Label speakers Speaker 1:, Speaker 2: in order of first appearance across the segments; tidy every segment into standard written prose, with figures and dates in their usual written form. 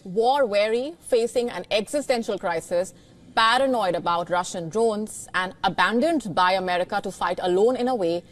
Speaker 1: War-weary, facing an existential crisis, paranoid about Russian drones, and abandoned by America to fight alone in a way,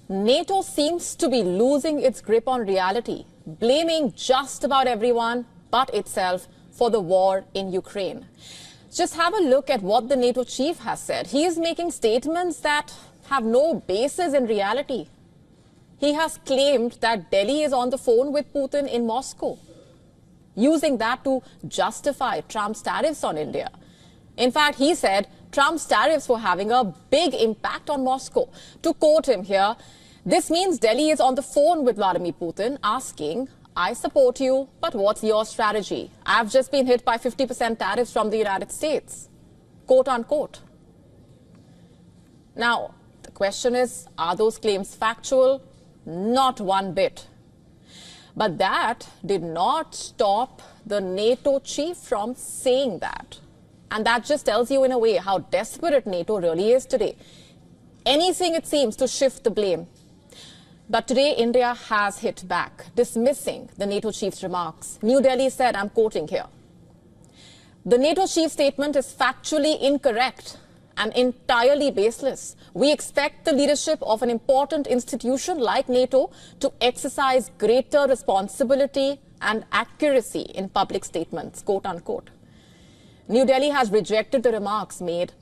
Speaker 1: NATO seems to be losing its grip on reality, blaming just about everyone but itself for the war in Ukraine. Just have a look at what the NATO chief has said. He is making statements that have no basis in reality. He has claimed that Delhi is on the phone with Putin in Moscow, using that to justify Trump's tariffs on India. In fact, he said Trump's tariffs were having a big impact on Moscow. To quote him here, this means Delhi is on the phone with Vladimir Putin asking, I support you, but what's your strategy? I've just been hit by 50% tariffs from the United States, quote unquote. Now, the question is, are those claims factual? Not one bit. But that did not stop the NATO chief from saying that. And that just tells you in a way how desperate NATO really is today. Anything, it seems, to shift the blame. But today, India has hit back, dismissing the NATO chief's remarks. New Delhi said, I'm quoting here, the NATO chief's statement is factually incorrect and entirely baseless. We expect the leadership of an important institution like NATO to exercise greater responsibility and accuracy in public statements, quote unquote. New Delhi has rejected the remarks made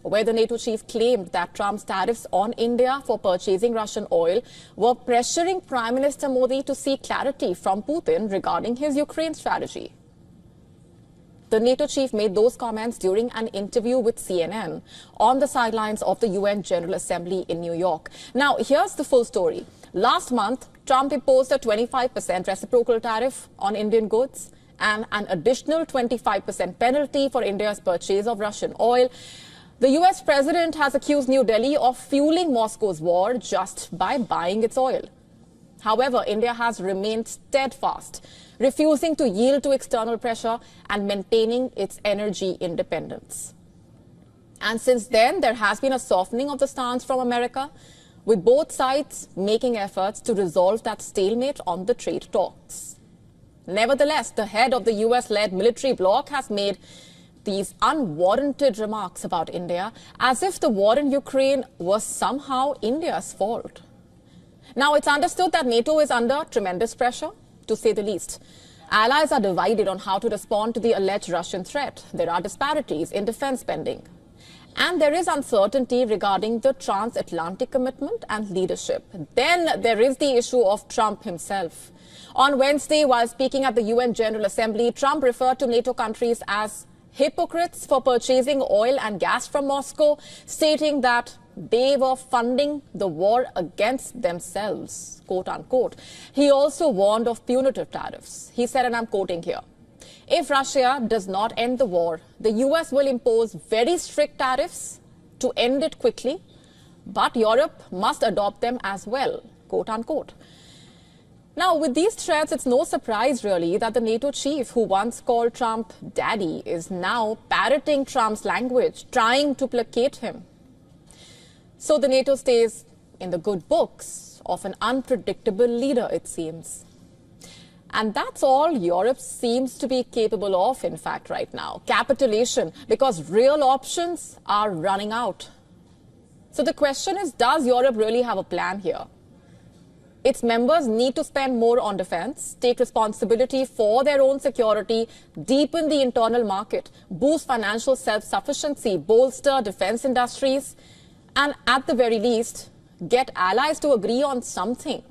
Speaker 1: where the NATO chief claimed that Trump's tariffs on India for purchasing Russian oil were pressuring Prime Minister Modi to seek clarity from Putin regarding his Ukraine strategy. The NATO chief made those comments during an interview with CNN on the sidelines of the UN General Assembly in New York. Now, here's the full story. Last month, Trump imposed a 25% reciprocal tariff on Indian goods and an additional 25% penalty for India's purchase of Russian oil. The US president has accused New Delhi of fueling Moscow's war just by buying its oil. However, India has remained steadfast, refusing to yield to external pressure and maintaining its energy independence. And since then, there has been a softening of the stance from America, with both sides making efforts to resolve that stalemate on the trade talks. Nevertheless, the head of the US-led military bloc has made these unwarranted remarks about India as if the war in Ukraine was somehow India's fault. Now, it's understood that NATO is under tremendous pressure, to say the least. Allies are divided on how to respond to the alleged Russian threat. There are disparities in defense spending. And there is uncertainty regarding the transatlantic commitment and leadership. Then there is the issue of Trump himself. On Wednesday, while speaking at the UN General Assembly, Trump referred to NATO countries as hypocrites for purchasing oil and gas from Moscow, stating that they were funding the war against themselves, quote unquote. He also warned of punitive tariffs. He said, and I'm quoting here, if Russia does not end the war, the US will impose very strict tariffs to end it quickly, but Europe must adopt them as well, quote unquote. Now, with these threats, it's no surprise, really, that the NATO chief, who once called Trump daddy, is now parroting Trump's language, trying to placate him. So the NATO stays in the good books of an unpredictable leader, it seems. And that's all Europe seems to be capable of, in fact, right now. Capitulation, because real options are running out. So the question is, does Europe really have a plan here? Its members need to spend more on defense, take responsibility for their own security, deepen the internal market, boost financial self-sufficiency, bolster defense industries, and at the very least, get allies to agree on something.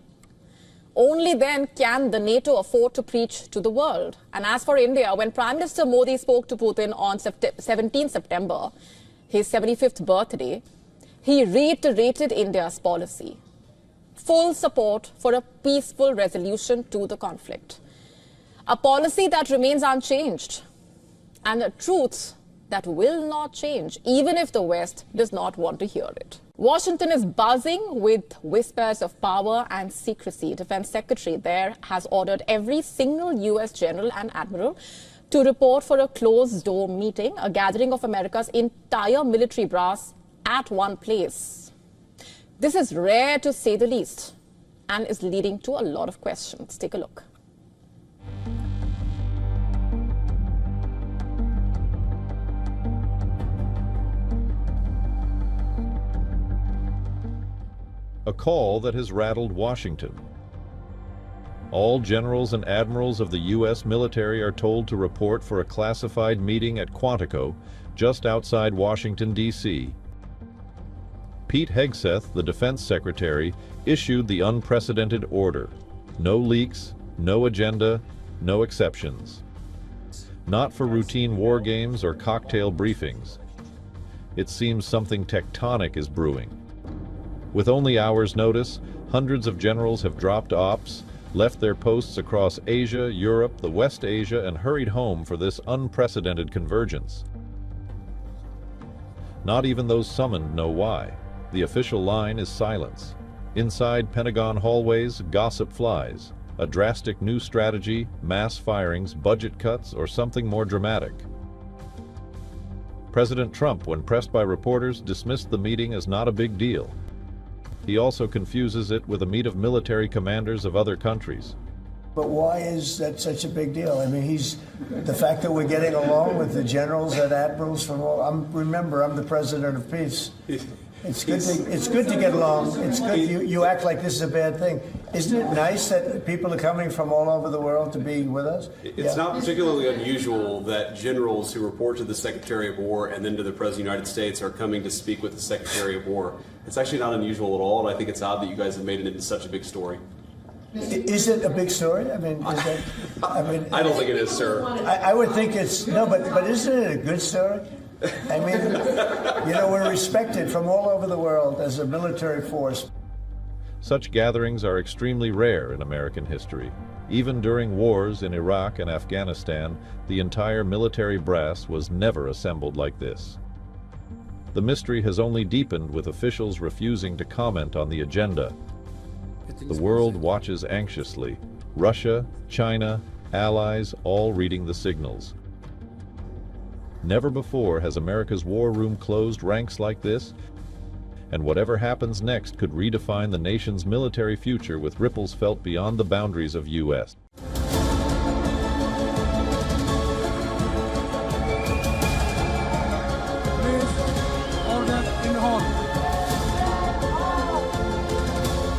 Speaker 1: Only then can the NATO afford to preach to the world. And as for India, when Prime Minister Modi spoke to Putin on 17 September, his 75th birthday, he reiterated India's policy. Full support for a peaceful resolution to the conflict. A policy that remains unchanged, and a truth that will not change, even if the West does not want to hear it. Washington is buzzing with whispers of power and secrecy. Defense Secretary there has ordered every single US general and admiral to report for a closed-door meeting, a gathering of America's entire military brass at one place. This is rare, to say the least, and is leading to a lot of questions. Take a look.
Speaker 2: a call that has rattled Washington. All generals and admirals of the U.S. military are told to report for a classified meeting at Quantico, just outside Washington, D.C. Pete Hegseth, the Defense Secretary, issued the unprecedented order. No leaks, no agenda, no exceptions. Not for routine war games or cocktail briefings. It seems something tectonic is brewing. With only hours' notice, hundreds of generals have dropped ops, left their posts across Asia, Europe, the West Asia, and hurried home for this unprecedented convergence. Not even those summoned know why. The official line is silence. Inside Pentagon hallways, gossip flies. A drastic new strategy, mass firings, budget cuts, or something more dramatic. President Trump, when pressed by reporters, dismissed the meeting as not a big deal. He also confuses it with a meet of military commanders of other countries.
Speaker 3: But why is that such a big deal? I mean, the fact that we're getting along with the generals and admirals from all, remember, I'm the president of peace. It's good to get along. It's good. You act like this is a bad thing. Isn't it nice that people are coming from all over the world to be with us?
Speaker 4: It's not particularly unusual that generals who report to the Secretary of War and then to the President of the United States are coming to speak with the Secretary of War. It's actually not unusual at all, and I think it's odd that you guys have made it into such a big story.
Speaker 3: Is it a big story? I mean,
Speaker 4: I don't think it is, sir.
Speaker 3: I would think it's, no, but isn't it a good story? I mean, you know, we're respected from all over the world as a military force.
Speaker 2: Such gatherings are extremely rare in American history. Even during wars in Iraq and Afghanistan, the entire military brass was never assembled like this. The mystery has only deepened with officials refusing to comment on the agenda. The world watches anxiously. Russia, China, allies, all reading the signals. Never before has America's war room closed ranks like this, and whatever happens next could redefine the nation's military future with ripples felt beyond the boundaries of U.S.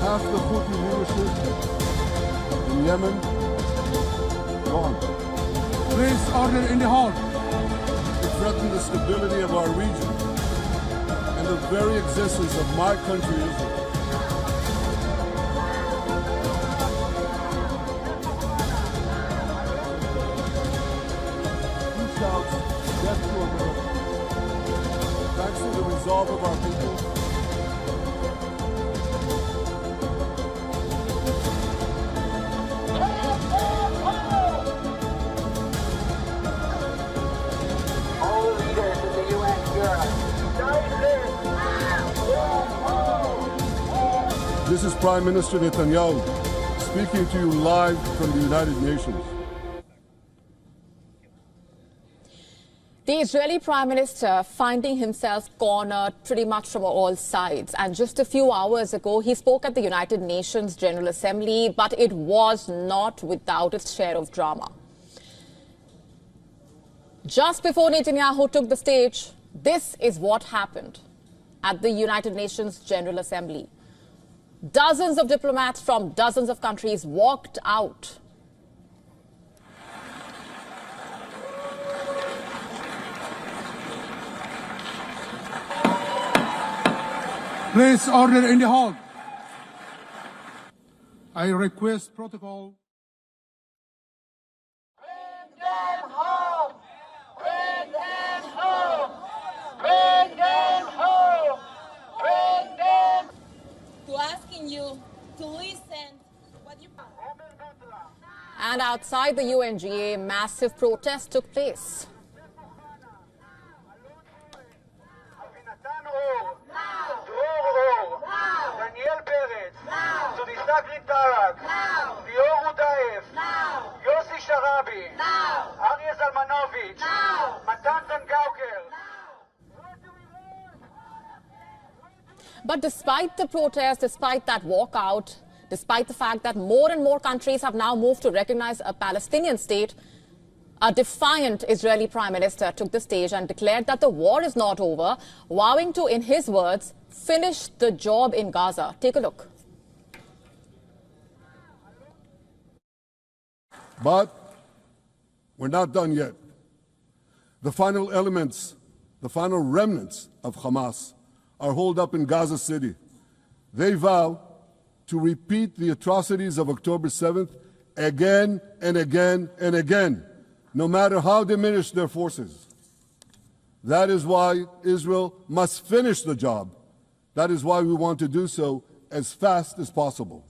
Speaker 5: Half the Houthi leadership in Yemen gone.
Speaker 6: Please, order in the hall.
Speaker 5: It threatened the stability of our region and the very existence of my country, Israel. He shouts death to America. Thanks to the resolve of our people, this is Prime Minister Netanyahu speaking to you live from the United Nations.
Speaker 1: The Israeli Prime Minister finding himself cornered pretty much from all sides. And just a few hours ago, he spoke at the United Nations General Assembly, but it was not without its share of drama. Just before Netanyahu took the stage, this is what happened at the United Nations General Assembly. Dozens of diplomats from dozens of countries walked out.
Speaker 6: Please, order in the hall. I request protocol.
Speaker 7: Bring them home! Bring them home! Bring them home! Bring them!
Speaker 8: To asking you to listen what you...
Speaker 1: And outside the UNGA, massive protests took place. But despite the protest, despite that walkout, despite the fact that more and more countries have now moved to recognize a Palestinian state, a defiant Israeli Prime Minister took the stage and declared that the war is not over, vowing to, in his words, finish the job in Gaza. Take a look.
Speaker 5: But we're not done yet. The final elements, the final remnants of Hamas are holed up in Gaza City. They vow to repeat the atrocities of October 7th again and again and again, no matter how diminished their forces. That is why Israel must finish the job. That is why we want to do so as fast as possible.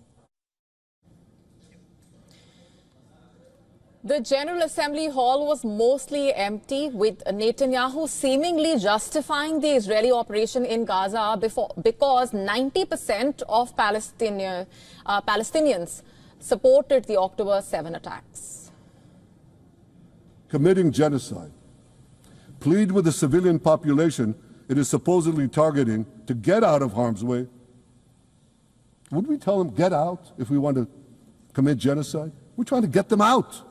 Speaker 1: The General Assembly Hall was mostly empty, with Netanyahu seemingly justifying the Israeli operation in Gaza because 90% of Palestinians supported the October 7 attacks.
Speaker 5: Committing genocide. Plead with the civilian population it is supposedly targeting to get out of harm's way. Would we tell them, get out, if we want to commit genocide? We're trying to get them out.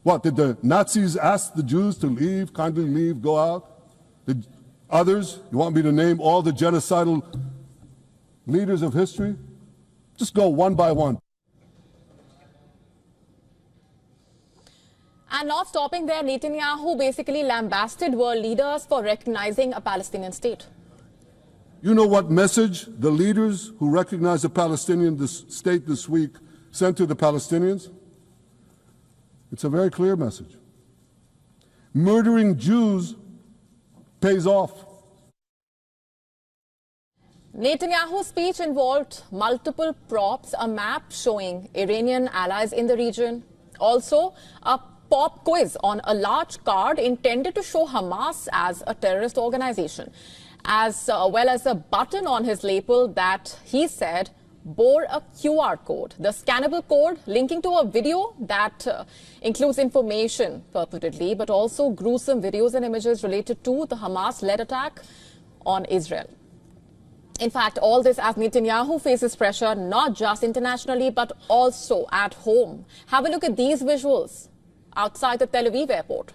Speaker 5: What, did the Nazis ask the Jews to leave, kindly leave, go out? Did others, you want me to name all the genocidal leaders of history? Just go one by one.
Speaker 1: And not stopping there, Netanyahu basically lambasted world leaders for recognizing a Palestinian state.
Speaker 5: You know what message the leaders who recognize a Palestinian state this week sent to the Palestinians? It's a very clear message. Murdering Jews pays off.
Speaker 1: Netanyahu's speech involved multiple props, a map showing Iranian allies in the region, also a pop quiz on a large card intended to show Hamas as a terrorist organization, as well as a button on his lapel that he said bore a QR code, the scannable code linking to a video that includes information purportedly, but also gruesome videos and images related to the Hamas-led attack on Israel. In fact, all this as Netanyahu faces pressure not just internationally, but also at home. Have a look at these visuals outside the Tel Aviv airport.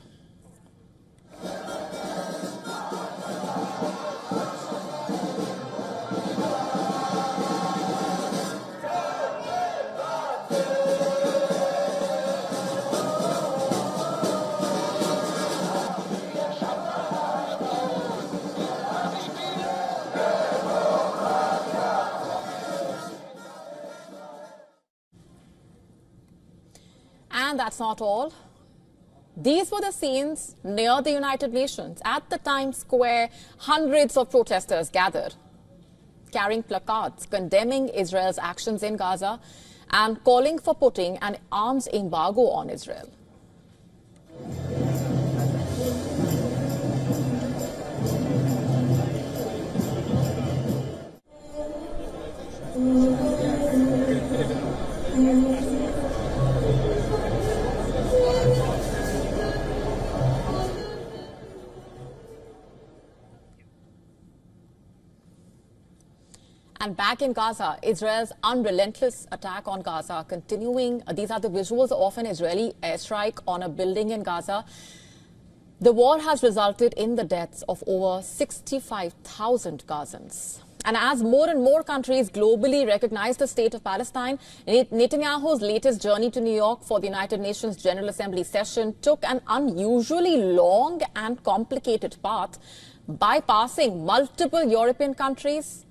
Speaker 1: And that's not all. These were the scenes near the United Nations. At the Times Square, hundreds of protesters gathered, carrying placards condemning Israel's actions in Gaza and calling for putting an arms embargo on Israel. And back in Gaza, Israel's unrelentless attack on Gaza continuing. These are the visuals of an Israeli airstrike on a building in Gaza. The war has resulted in the deaths of over 65,000 Gazans. And as more and more countries globally recognize the state of Palestine, Netanyahu's latest journey to New York for the United Nations General Assembly session took an unusually long and complicated path, bypassing multiple European countries,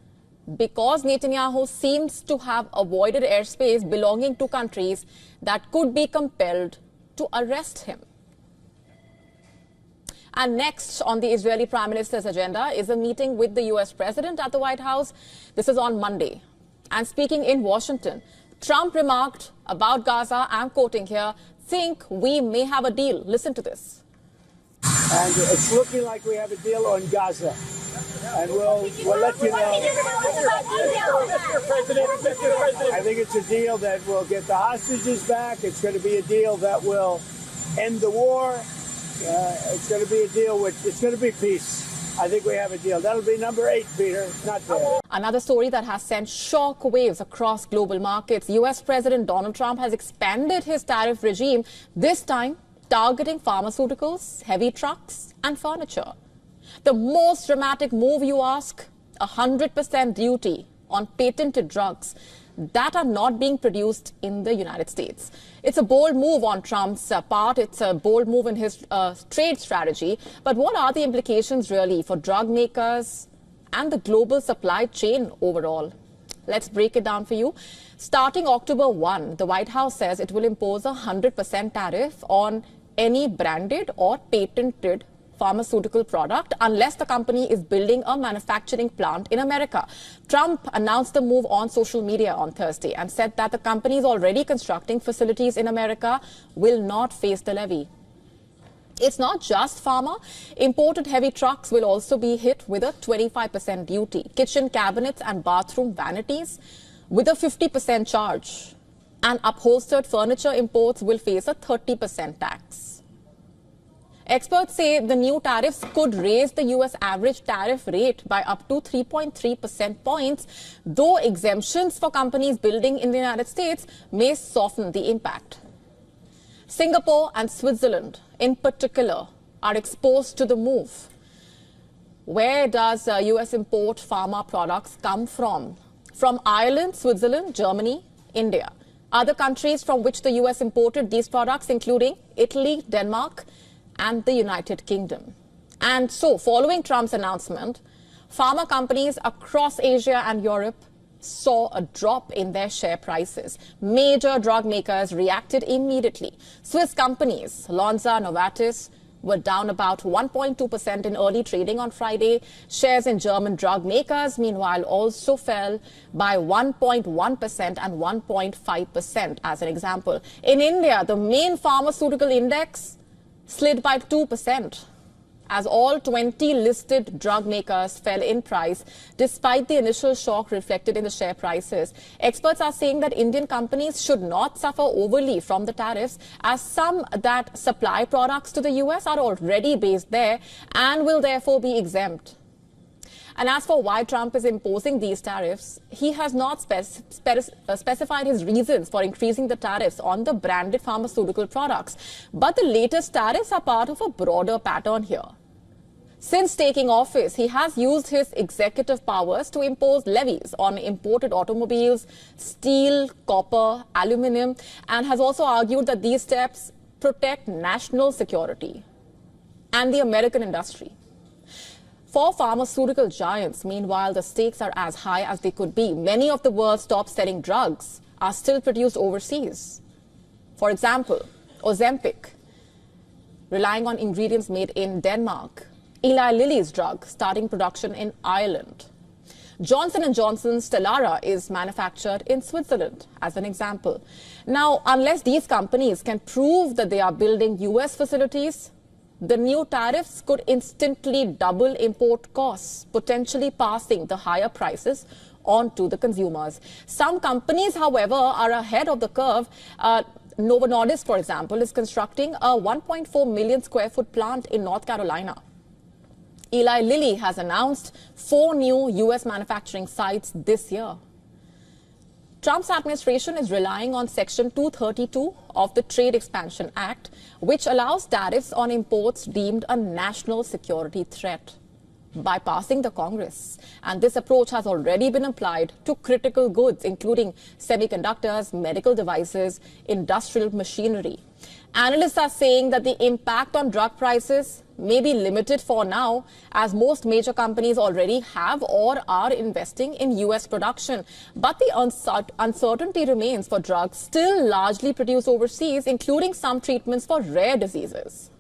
Speaker 1: because Netanyahu seems to have avoided airspace belonging to countries that could be compelled to arrest him. And next on the Israeli Prime Minister's agenda is a meeting with the US President at the White House. This is on Monday. And speaking in Washington, Trump remarked about Gaza, I'm quoting here, think we may have a deal. Listen to this.
Speaker 3: And it's looking like we have a deal on Gaza. And we'll let you know.
Speaker 7: Mr. President.
Speaker 3: I think it's a deal that will get the hostages back. It's going to be a deal that will end the war. It's going to be a deal it's going to be peace. I think we have a deal. That'll be number 8, Peter. Not bad.
Speaker 1: Another story that has sent shock waves across global markets. US President Donald Trump has expanded his tariff regime, this time targeting pharmaceuticals, heavy trucks and furniture. The most dramatic move, you ask? 100% duty on patented drugs that are not being produced in the United States. It's a bold move on Trump's part. It's a bold move in his trade strategy. But what are the implications really for drug makers and the global supply chain overall? Let's break it down for you. Starting October 1, the White House says it will impose a 100% tariff on any branded or patented pharmaceutical product unless the company is building a manufacturing plant in America. Trump announced the move on social media on Thursday and said that the companies already constructing facilities in America will not face the levy. It's not just pharma. Imported heavy trucks will also be hit with a 25% duty. Kitchen cabinets and bathroom vanities with a 50% charge. And upholstered furniture imports will face a 30% tax. Experts say the new tariffs could raise the U.S. average tariff rate by up to 3.3% points, though exemptions for companies building in the United States may soften the impact. Singapore and Switzerland, in particular, are exposed to the move. Where does U.S. import pharma products come from? From Ireland, Switzerland, Germany, India. Other countries from which the U.S. imported these products, including Italy, Denmark, and the United Kingdom. And so, following Trump's announcement, pharma companies across Asia and Europe saw a drop in their share prices. Major drug makers reacted immediately. Swiss companies, Lonza, Novartis, were down about 1.2% in early trading on Friday. Shares in German drug makers, meanwhile, also fell by 1.1% and 1.5% as an example. In India, the main pharmaceutical index slid by 2%. As all 20 listed drug makers fell in price, despite the initial shock reflected in the share prices. Experts are saying that Indian companies should not suffer overly from the tariffs, as some that supply products to the US are already based there and will therefore be exempt. And as for why Trump is imposing these tariffs, he has not specified his reasons for increasing the tariffs on the branded pharmaceutical products. But the latest tariffs are part of a broader pattern here. Since taking office, he has used his executive powers to impose levies on imported automobiles, steel, copper, aluminum, and has also argued that these steps protect national security and the American industry. For pharmaceutical giants, meanwhile, the stakes are as high as they could be. Many of the world's top-selling drugs are still produced overseas. For example, Ozempic, relying on ingredients made in Denmark. Eli Lilly's drug, starting production in Ireland. Johnson & Johnson's Stelara is manufactured in Switzerland, as an example. Now, unless these companies can prove that they are building US facilities, the new tariffs could instantly double import costs, potentially passing the higher prices on to the consumers. Some companies, however, are ahead of the curve. Novo Nordisk, for example, is constructing a 1.4 million square foot plant in North Carolina. Eli Lilly has announced 4 new US manufacturing sites this year. Trump's administration is relying on Section 232 of the Trade Expansion Act, which allows tariffs on imports deemed a national security threat, bypassing the Congress. And this approach has already been applied to critical goods, including semiconductors, medical devices, industrial machinery. Analysts are saying that the impact on drug prices may be limited for now, as most major companies already have or are investing in US production. But the uncertainty remains for drugs still largely produced overseas, including some treatments for rare diseases.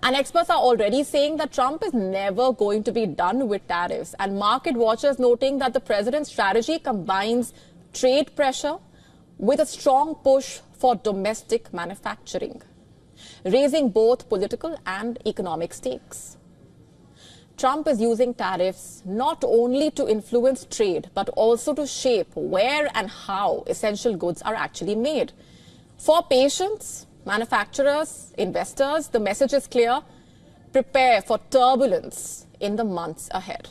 Speaker 1: And experts are already saying that Trump is never going to be done with tariffs, and market watchers noting that the president's strategy combines trade pressure with a strong push for domestic manufacturing, raising both political and economic stakes. Trump is using tariffs not only to influence trade, but also to shape where and how essential goods are actually made. For patients, manufacturers, investors, the message is clear: prepare for turbulence in the months ahead.